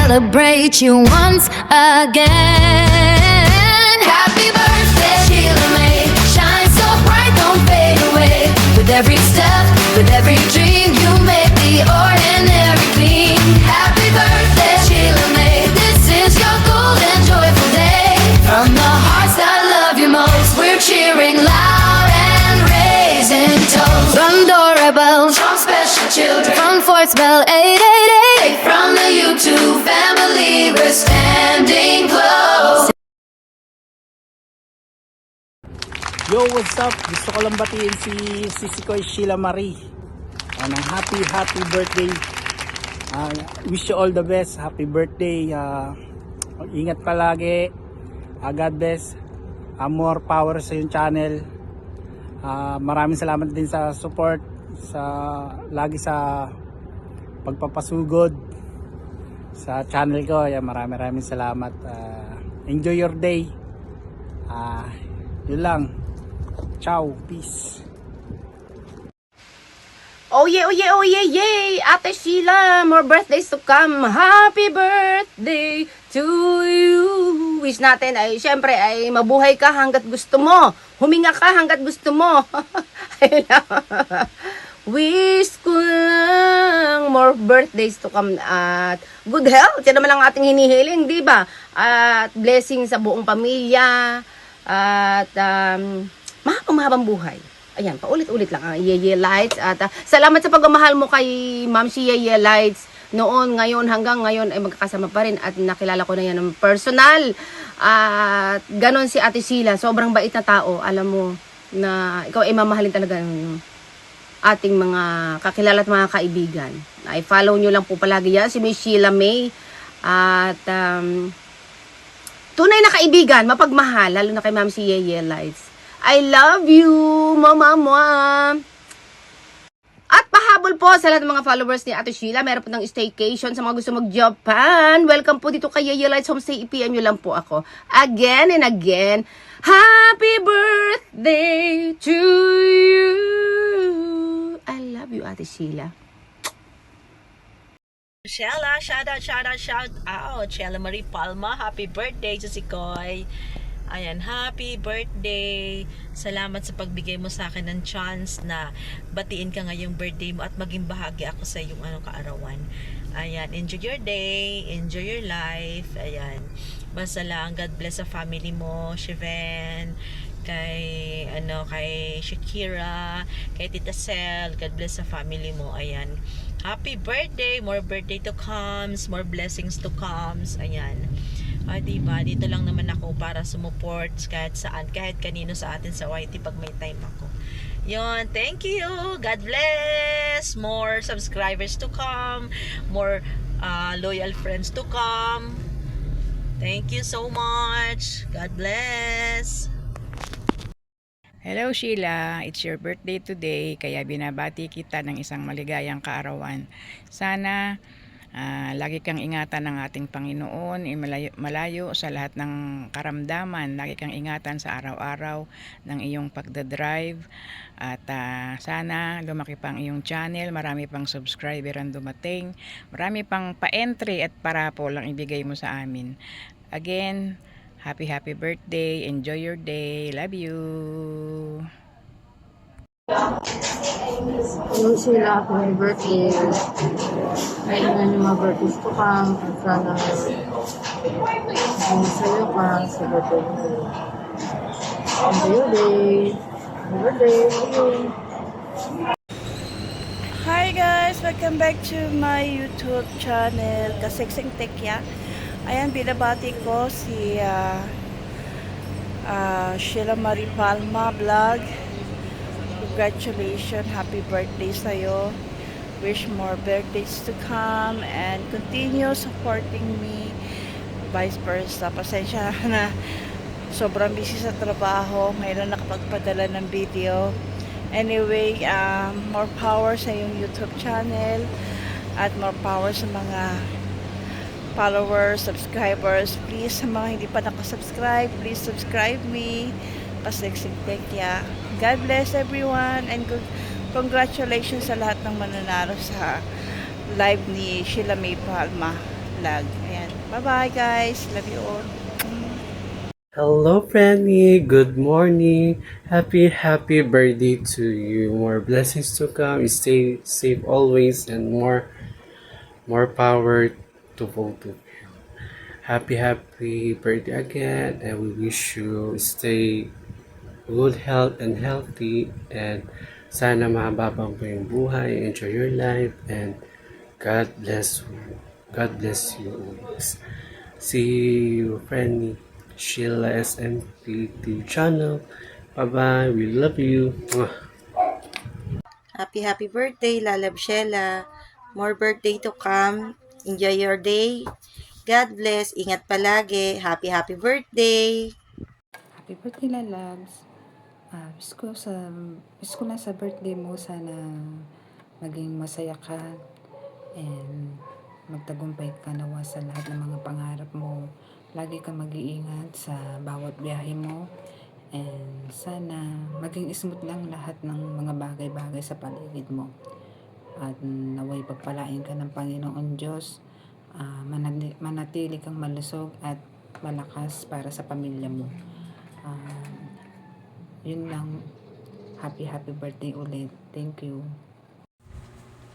celebrate you once again. Happy birthday, Sheila May. Shine so bright, don't fade away. With every step, with every dream, you make the ordinary clean. Happy birthday, Sheila May. This is your golden, joyful day. From the hearts that love you most, we're cheering loud and raising toast. From doorbells, from special children, from Force Bell 888, from the YouTube family, we're standing close. Yo, what's up? Gusto ko lang batiin si Sisi ko, Sheila Marie. Ng happy birthday. Wish you all the best. Happy birthday. Ingat palagi. God bless. More power sa yung channel. Maraming salamat din sa support, lagi sa pagpapasugod sa channel ko. Maraming salamat. Enjoy your day. Yun lang. Ciao, peace. Oh yeah, yay! Ate Sheila, more birthdays to come. Happy birthday to you. Wish natin ay, syempre, ay mabuhay ka hanggat gusto mo. Huminga ka hanggat gusto mo. Wish ko lang more birthdays to come at good health. Yan naman ang ating hinihiling, di ba? At blessing sa buong pamilya at mahabang buhay. Ayan, paulit-ulit lang ang Yeye Lights. At salamat sa pagmamahal mo kay Ma'am si Yeye Lights. Noon, ngayon, hanggang ngayon ay magkakasama pa rin. At nakilala ko na yan ng personal. At ganon si Ate Sheila. Sobrang bait na tao. Alam mo na ikaw ay mamahalin talaga ng ating mga kakilala at mga kaibigan. I follow nyo lang po palagi yan. Si Miss Sheila May. At tunay na kaibigan, mapagmahal. Lalo na kay Ma'am si Yeye Lights. I love you, mama. At pahabol po sa lahat ng mga followers ni Ate Sheila. Meron po ng staycation sa mga gusto mag-Japan. Welcome po dito kay Yeye Lights Homestay. I-PM nyo lang po ako. Again and again. Happy birthday to you. I love you, Ate Sheila. Sheila, shout out. Sheila Marie Palma, happy birthday to si Koy. Ayan, happy birthday. Salamat sa pagbigay mo sa akin ng chance na batiin ka ngayong birthday mo at maging bahagi ako sa iyong kaarawan. Ayan, enjoy your day, enjoy your life. Ayan, basta lang, God bless sa family mo, Shiven, kay Shakira, kay Tita Sel, God bless sa family mo. Ayan, happy birthday, more birthday to comes, more blessings to comes. Ayan. Diba, dito lang naman ako para sumuport kahit saan, kahit kanino sa atin sa YT pag may time ako. Yon, thank you. God bless. More subscribers to come, more loyal friends to come. Thank you so much. God bless. Hello Sheila, it's your birthday today, kaya binabati kita ng isang maligayang kaarawan. Sana lagi kang ingatan ng ating Panginoon, malayo sa lahat ng karamdaman. Lagi kang ingatan sa araw-araw ng iyong pagdadrive. At sana lumaki pang iyong channel, marami pang subscriber ang dumating, marami pang pa-entry at parapol ang ibigay mo sa amin. Again, happy birthday, enjoy your day, love you. Hello Sheila, happy birthday. Ngayon na yung mga birthdays ko kang at sana sa'yo ka sa birthday mo. Enjoy your day. Happy birthday. Hi guys! Welcome back to my YouTube channel, Kasiksing Tekya. Ayan, binabati ko si Sheila Marie Palma Vlog. Congratulations, happy birthday sa'yo. Wish more birthdays to come and continue supporting me. Vice versa. Pasensya na sobrang busy sa trabaho. Ngayon nakapagpadala ng video. Anyway, more power sa yung YouTube channel at more power sa mga followers, subscribers. Please, sa mga hindi pa nakasubscribe, please subscribe me. Kasiksing Tekya. God bless everyone and congratulations sa lahat ng mananalo sa live ni Sheila May Palma. vlog. Ayan. Bye-bye guys. Love you all. Hello, Franny. Good morning. Happy birthday to you. More blessings to come. Stay safe always, and more power to both of you. Happy birthday again, and we wish you stay good health and healthy, and sana mahababang po yung buhay. Enjoy your life, and God bless you. God bless you always. See you, Franny. Sheila SMPT channel. Bye-bye. We love you. Mwah. Happy birthday, Lalab Sheila. More birthday to come. Enjoy your day. God bless. Ingat palagi. Happy birthday. Happy birthday, Lalabs. Wish ko lang sa birthday mo, sana maging masaya ka and magtagumpay ka nawa sa lahat ng mga pangarap mo. Lagi kang mag-iingat sa bawat biyahe mo and sana maging smooth lang lahat ng mga bagay-bagay sa paligid mo. At naway pagpalain ka ng Panginoon Diyos, manatili kang malusog at malakas para sa pamilya mo. Yun lang. Happy birthday ulit. Thank you.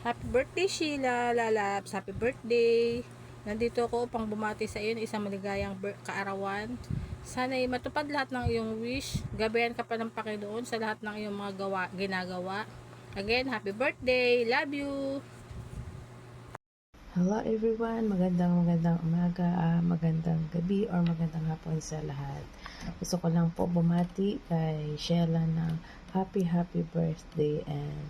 Happy birthday, Sheila Lalabs. Happy birthday. Nandito ako upang bumati sa iyo ng isang maligayang kaarawan. Sana'y matupad lahat ng iyong wish. Gabayan ka pa ng Panginoon sa lahat ng iyong mga ginagawa. Again, happy birthday. Love you. Hello everyone, magandang umaga, magandang gabi or magandang hapon sa lahat. Gusto ko lang po bumati kay Sheila ng happy birthday and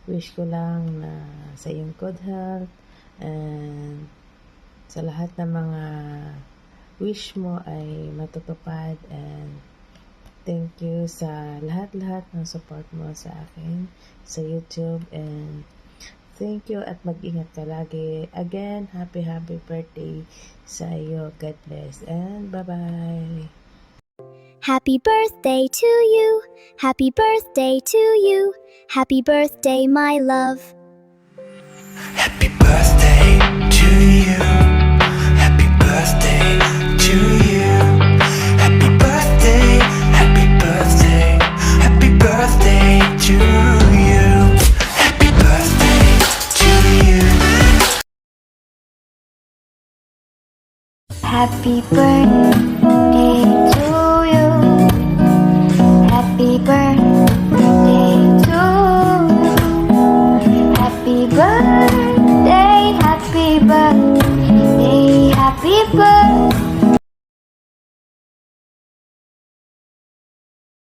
wish ko lang na sa iyong good health and sa lahat ng mga wish mo ay matutupad, and thank you sa lahat ng support mo sa akin sa YouTube, and thank you at mag-ingat ka lagi. Again, happy birthday sa iyo. God bless and bye-bye. Happy birthday to you. Happy birthday to you. Happy birthday, my love. Happy birthday to you. Happy birthday to you. Happy birthday, happy birthday, happy birthday to you. Happy birthday to you. Happy birthday.